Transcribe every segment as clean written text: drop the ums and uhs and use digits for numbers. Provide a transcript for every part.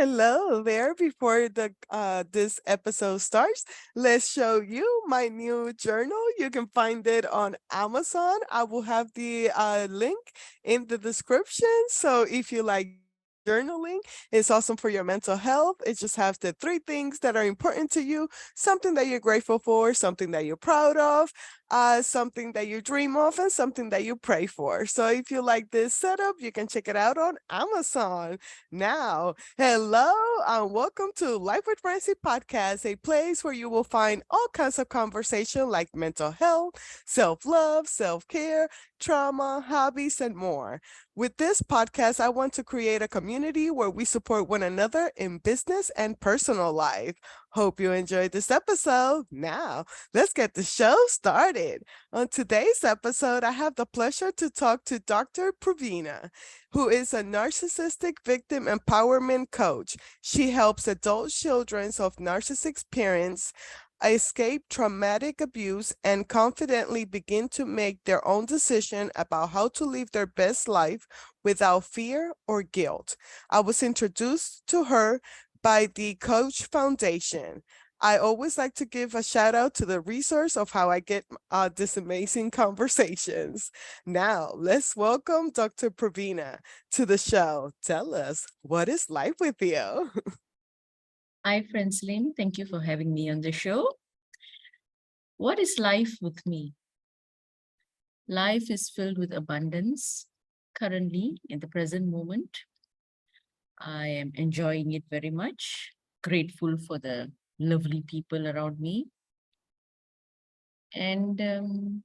Hello there. Before this episode starts, let's show you my new journal. You can find it on Amazon. I will have the link in the description. So if you like journaling, it's awesome for your mental health. It just has the three things that are important to you, something that you're grateful for, something that you're proud of, something that you dream of, and something that you pray for. So if you like this setup, you can check it out on Amazon. Now, hello and welcome to Life with Francy podcast, a place where you will find all kinds of conversation like mental health, self-love, self-care, trauma, hobbies, and more. With this podcast, I want to create a community where we support one another in business and personal life. Hope you enjoyed this episode. Now, let's get the show started. On today's episode, I have the pleasure to talk to Dr. Praveena, who is a narcissistic victim empowerment coach. She helps adult children of narcissistic parents escape traumatic abuse and confidently begin to make their own decision about how to live their best life without fear or guilt. I was introduced to her by the Coach Foundation. I always like to give a shout out to the resource of how I get these amazing conversations. Now, let's welcome Dr. Praveena to the show. Tell us, what is life with you? Hi, Francelyn. Thank you for having me on the show. What is life with me? Life is filled with abundance. Currently, in the present moment, I am enjoying it very much. Grateful for the lovely people around me. And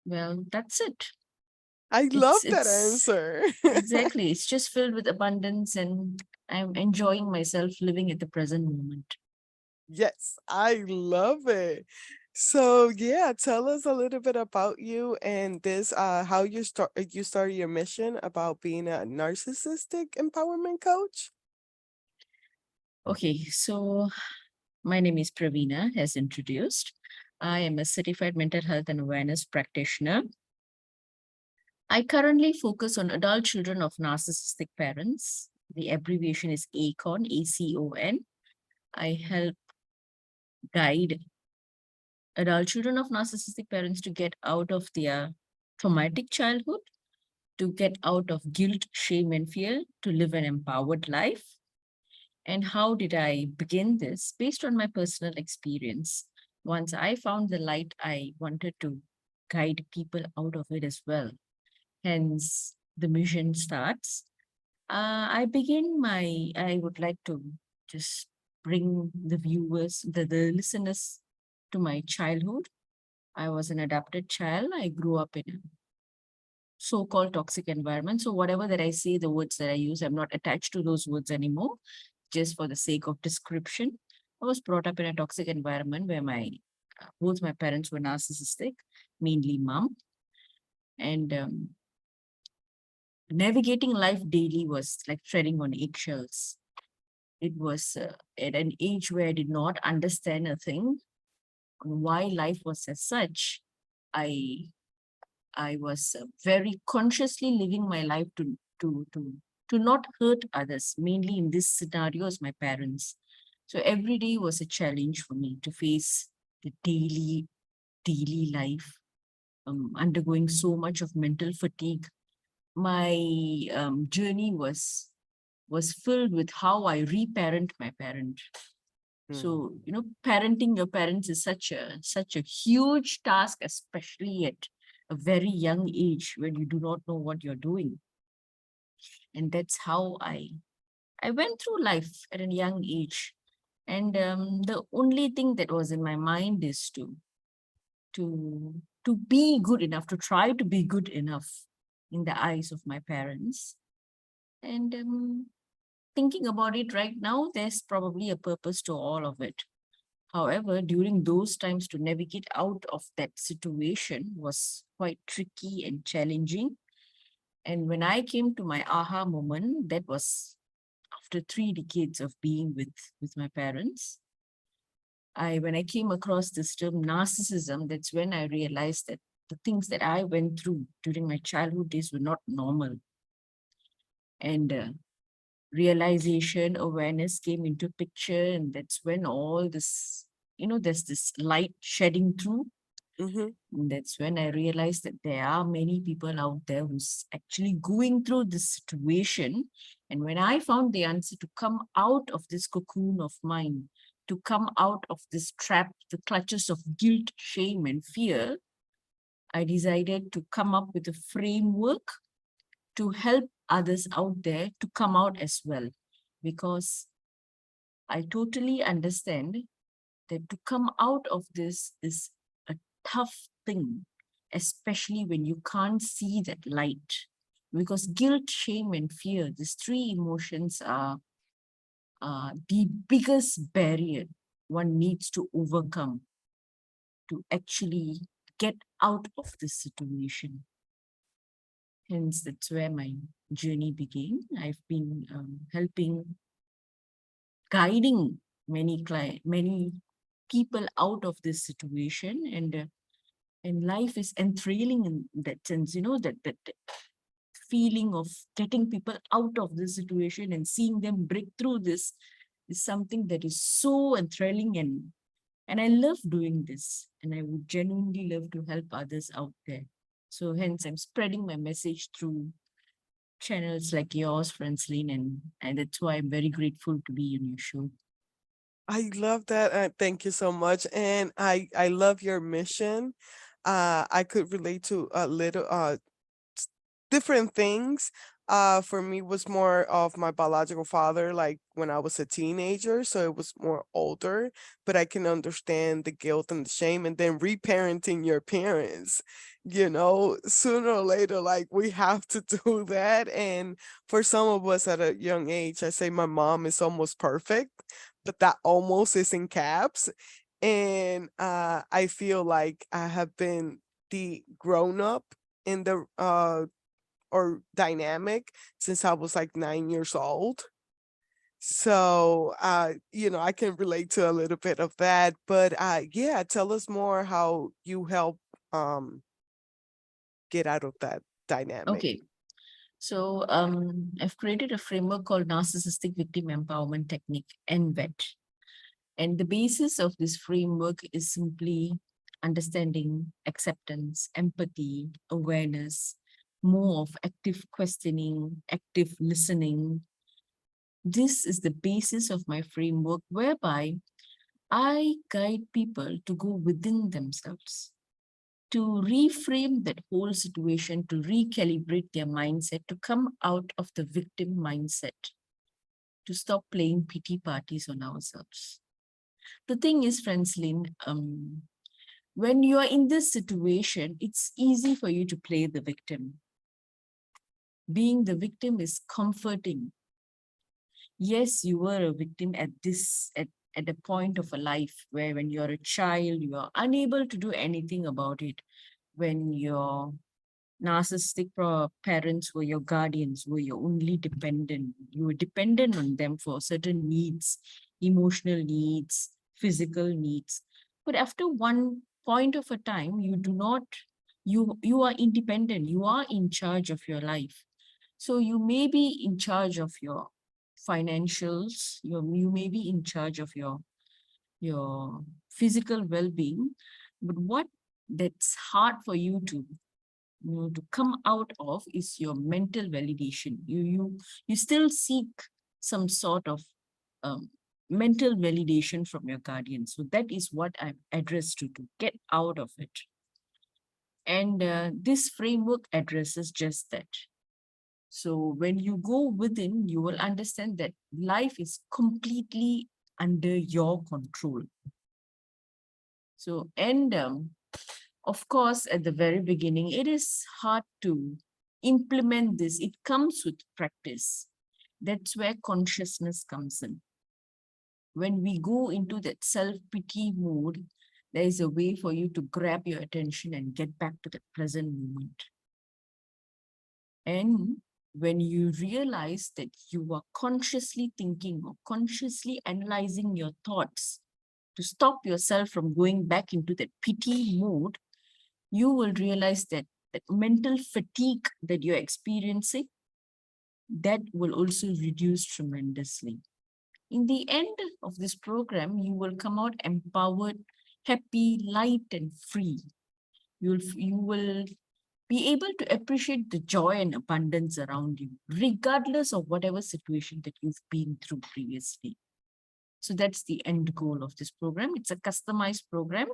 well, that's it. I love It's that it's answer. exactly. It's just filled with abundance, and I'm enjoying myself living at the present moment. Yes, I love it. So yeah, tell us a little bit about you and this how you started your mission about being a narcissistic empowerment coach. Okay, so my name is Praveena, as introduced. I am a certified mental health and awareness practitioner. I currently focus on adult children of narcissistic parents. The abbreviation is ACON, ACON. I help guide adult children of narcissistic parents to get out of their traumatic childhood, to get out of guilt, shame, and fear, to live an empowered life. And how did I begin this? Based on my personal experience. Once I found the light, I wanted to guide people out of it as well. Hence, the mission starts. I would like to just bring the viewers, the listeners to my childhood. I was an adopted child. I grew up in a so-called toxic environment. So whatever that I say, the words that I use, I'm not attached to those words anymore, just for the sake of description. I was brought up in a toxic environment where my both my parents were narcissistic, mainly mom, and navigating life daily was like treading on eggshells. It was at an age where I did not understand a thing on why life was as such. I I was very consciously living my life to not hurt others, mainly in this scenario as my parents. So every day was a challenge for me to face the daily life, undergoing so much of mental fatigue. My journey was filled with how I reparent my parent. So, Mhm. parenting your parents is such a huge task, especially at a very young age when you do not know what you're doing. And that's how I went through life at a young age. And the only thing that was in my mind is to be good enough, to try to be good enough in the eyes of my parents. And thinking about it right now, there's probably a purpose to all of it. However, during those times to navigate out of that situation was quite tricky and challenging. And when I came to my aha moment, that was after 3 decades of being with my parents. When I came across this term narcissism, that's when I realized that the things that I went through during my childhood days were not normal. And realization, awareness came into picture, and that's when all this, there's this light shedding through. Mm-hmm. And that's when I realized that there are many people out there who's actually going through this situation. And when I found the answer to come out of this cocoon of mine, to come out of this trap, the clutches of guilt, shame, and fear, I decided to come up with a framework to help others out there to come out as well. Because I totally understand that to come out of this is a tough thing, especially when you can't see that light. Because guilt, shame, and fear, these three emotions are the biggest barrier one needs to overcome to actually get out of this situation. Hence, that's where my journey began. I've been helping, guiding many people out of this situation, and life is enthralling in that sense. That feeling of getting people out of this situation and seeing them break through this is something that is so enthralling, and I love doing this, and I would genuinely love to help others out there. So hence I'm spreading my message through channels like yours, Francelyn, and that's why I'm very grateful to be on your show. I love that. Thank you so much. And I love your mission. I could relate to a little different things. For me was more of my biological father, like when I was a teenager, so it was more older, but I can understand the guilt and the shame, and then reparenting your parents, sooner or later, like we have to do that. And for some of us at a young age, I say my mom is almost perfect, but that almost is in caps. And I feel like I have been the grown up in the or dynamic since I was like 9 years old. So, I can relate to a little bit of that. But yeah, tell us more how you help get out of that dynamic. Okay. So I've created a framework called Narcissistic Victim Empowerment Technique, NVET. And the basis of this framework is simply understanding, acceptance, empathy, awareness, more of active questioning, active listening. This is the basis of my framework, whereby I guide people to go within themselves, to reframe that whole situation, to recalibrate their mindset, to come out of the victim mindset, to stop playing pity parties on ourselves. The thing is, Francelyn, when you are in this situation, it's easy for you to play the victim. Being the victim is comforting. Yes, you were a victim at a point of a life where when you're a child, you are unable to do anything about it. When your narcissistic parents were your guardians, were your only dependent. You were dependent on them for certain needs, emotional needs, physical needs. But after one point of a time, you do not, you are independent. You are in charge of your life. So you may be in charge of your financials. You may be in charge of your physical well-being. But what that's hard for you to come out of is your mental validation. You still seek some sort of um, mental validation from your guardian. So that is what I'm addressed to get out of it. And this framework addresses just that. So when you go within, you will understand that life is completely under your control. So, and of course, at the very beginning, it is hard to implement this. It comes with practice. That's where consciousness comes in. When we go into that self-pity mode, there is a way for you to grab your attention and get back to the present moment. And when you realize that you are consciously thinking or consciously analyzing your thoughts to stop yourself from going back into that pity mode, you will realize that that mental fatigue that you're experiencing, that will also reduce tremendously. In the end of this program, you will come out empowered, happy, light, and free. You will be able to appreciate the joy and abundance around you, regardless of whatever situation that you've been through previously. So that's the end goal of this program. It's a customized program.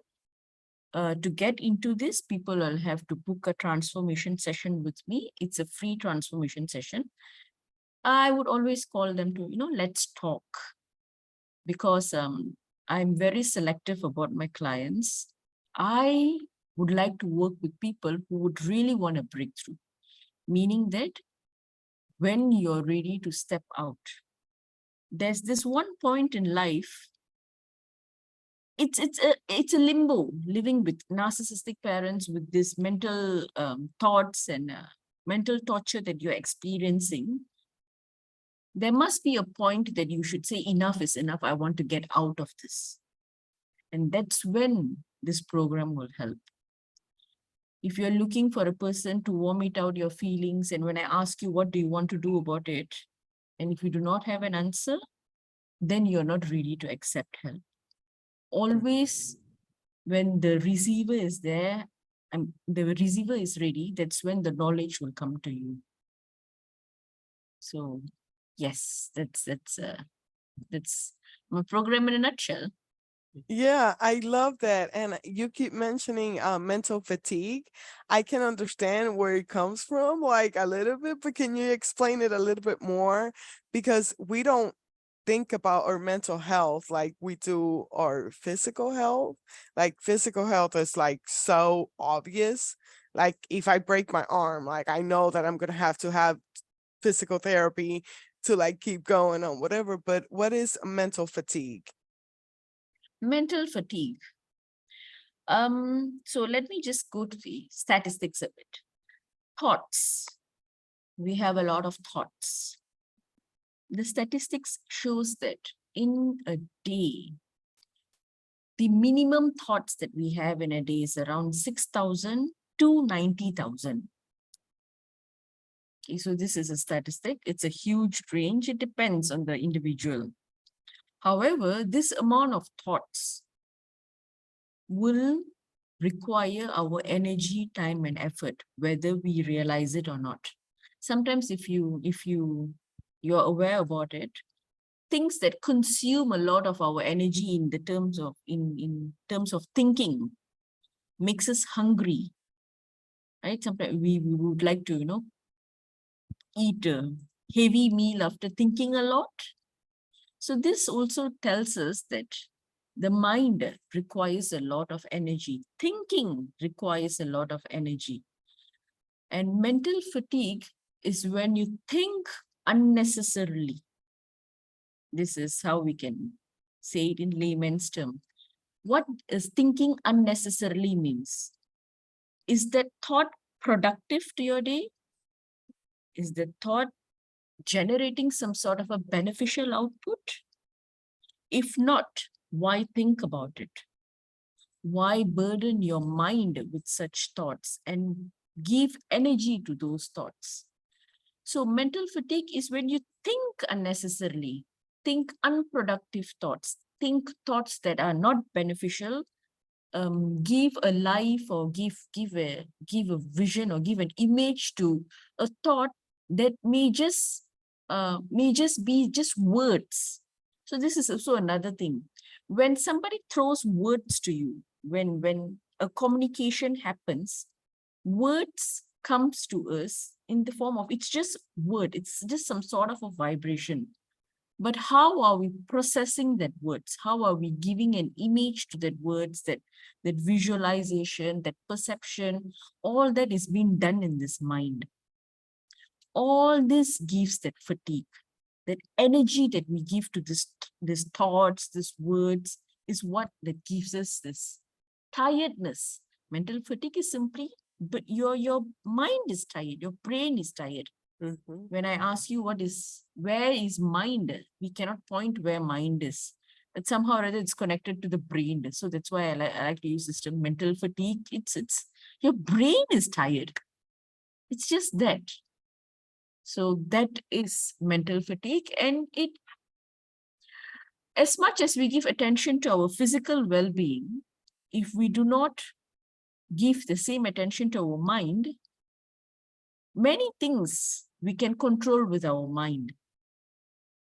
To get into this, people will have to book a transformation session with me. It's a free transformation session. I would always call them to, let's talk, because I'm very selective about my clients. I would like to work with people who would really want a breakthrough, meaning that when you're ready to step out, there's this one point in life. It's a limbo, living with narcissistic parents with this mental thoughts and mental torture that you're experiencing. There must be a point that you should say, enough is enough. I want to get out of this. And that's when this program will help. If you're looking for a person to vomit out your feelings, and when I ask you, what do you want to do about it? And if you do not have an answer, then you're not ready to accept help. Always, when the receiver is there and the receiver is ready, that's when the knowledge will come to you. So yes, that's my program in a nutshell. Yeah, I love that. And you keep mentioning mental fatigue. I can understand where it comes from, like a little bit, but can you explain it a little bit more? Because we don't think about our mental health like we do our physical health. Like physical health is like so obvious. Like if I break my arm, like I know that I'm gonna have to have physical therapy to like keep going on whatever. But what is mental fatigue? Mental fatigue. So let me just go to the statistics a bit. Thoughts. We have a lot of thoughts. The statistics shows that in a day, the minimum thoughts that we have in a day is around 6,000 to 90,000. Okay, so this is a statistic. It's a huge range. It depends on the individual. However, this amount of thoughts will require our energy, time, and effort, whether we realize it or not. Sometimes if you're aware about it, things that consume a lot of our energy in the terms of in terms of thinking makes us hungry, right? Sometimes we would like to eat a heavy meal after thinking a lot. So this also tells us that the mind requires a lot of energy. Thinking requires a lot of energy. And mental fatigue is when you think unnecessarily. This is how we can say it in layman's term. What is thinking unnecessarily means? Is that thought productive to your day? Is the thought generating some sort of a beneficial output? If not, why think about it? Why burden your mind with such thoughts and give energy to those thoughts? So mental fatigue is when you think unnecessarily, think unproductive thoughts, think thoughts that are not beneficial, give a life or give a vision or give an image to a thought that may just be just words. So this is also another thing. When somebody throws words to you, when a communication happens, words comes to us in the form of, it's just word, it's just some sort of a vibration. But how are we processing that words? How are we giving an image to that words, that visualization, that perception? All that is being done in this mind. All this gives that fatigue, that energy that we give to this thoughts, this words, is what that gives us this tiredness. Mental fatigue is simply, but your mind is tired, your brain is tired. Mhm. When I ask you where is mind, we cannot point where mind is. But somehow or other it's connected to the brain. So that's why I like to use this term mental fatigue. It's your brain is tired. It's just that. So that is mental fatigue. And it, as much as we give attention to our physical well-being, if we do not give the same attention to our mind, many things we can control with our mind.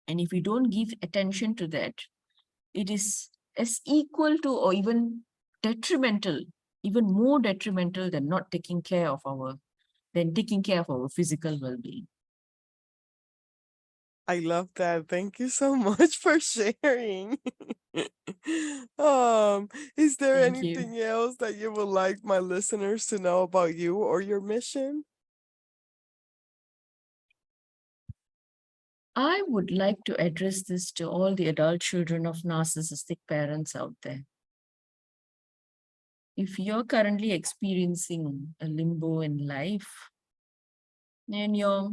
And if we don't give attention to that, it is as equal to or even detrimental, even more detrimental than not taking care of our, than taking care of our physical well-being. I love that. Thank you so much for sharing. Is there Thank you. anything else that you would like my listeners to know about you or your mission? I would like to address this to all the adult children of narcissistic parents out there. If you're currently experiencing a limbo in life and you're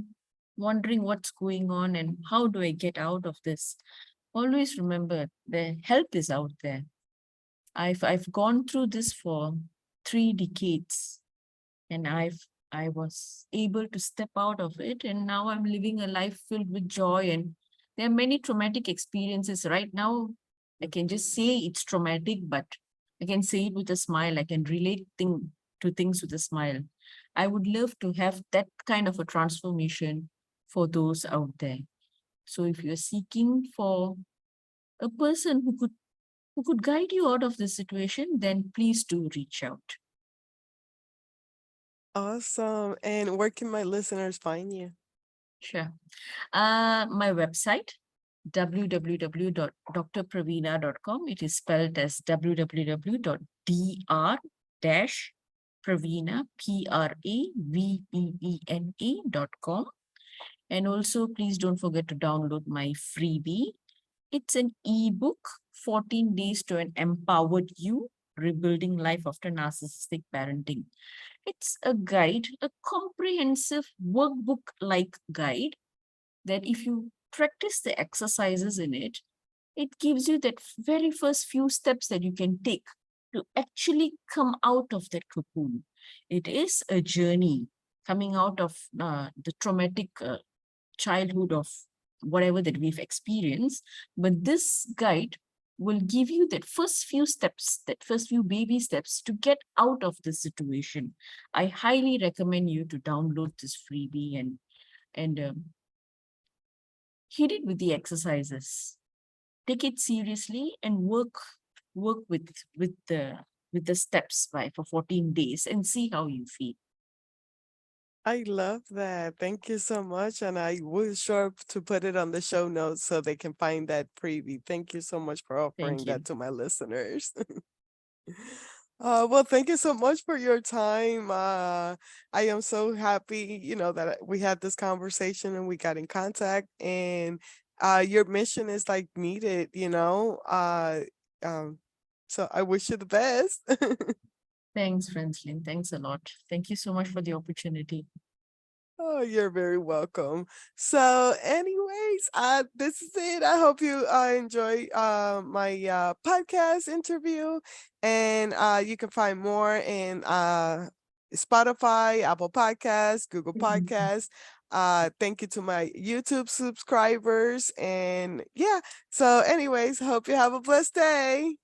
wondering what's going on and how do I get out of this, always remember the help is out there. I've gone through this for 3 decades, and I was able to step out of it, and now I'm living a life filled with joy. And there are many traumatic experiences right now. I can just say it's traumatic, but I can say it with a smile. I can relate to things with a smile. I would love to have that kind of a transformation for those out there. So if you're seeking for a person who could guide you out of this situation, then please do reach out. Awesome. And where can my listeners find you? Sure. My website, www.drpraveena.com. It is spelled as www.dr-praveena, Praveena.com. And also, please don't forget to download my freebie. It's an ebook, 14 Days to an Empowered You, Rebuilding Life After Narcissistic Parenting. It's a guide, a comprehensive workbook-like guide that if you practice the exercises in it, it gives you that very first few steps that you can take to actually come out of that cocoon. It is a journey coming out of the traumatic childhood of whatever that we've experienced. But this guide will give you that first few steps, that first few baby steps to get out of this situation. I highly recommend you to download this freebie and hit it with the exercises. Take it seriously and work with the steps for 14 days and see how you feel. I love that. Thank you so much. And I will sure to put it on the show notes so they can find that preview. Thank you so much for offering Thank you. that to my listeners. Well, thank you so much for your time. I am so happy, that we had this conversation and we got in contact. And your mission is like needed. Um, so I wish you the best. Thanks, Francelyn. Thanks a lot. Thank you so much for the opportunity. Oh, you're very welcome. So, anyways, this is it. I hope you enjoy my podcast interview, and you can find more in Spotify, Apple Podcasts, Google Mhm. Podcasts. Thank you to my YouTube subscribers, and yeah. So, anyways, hope you have a blessed day.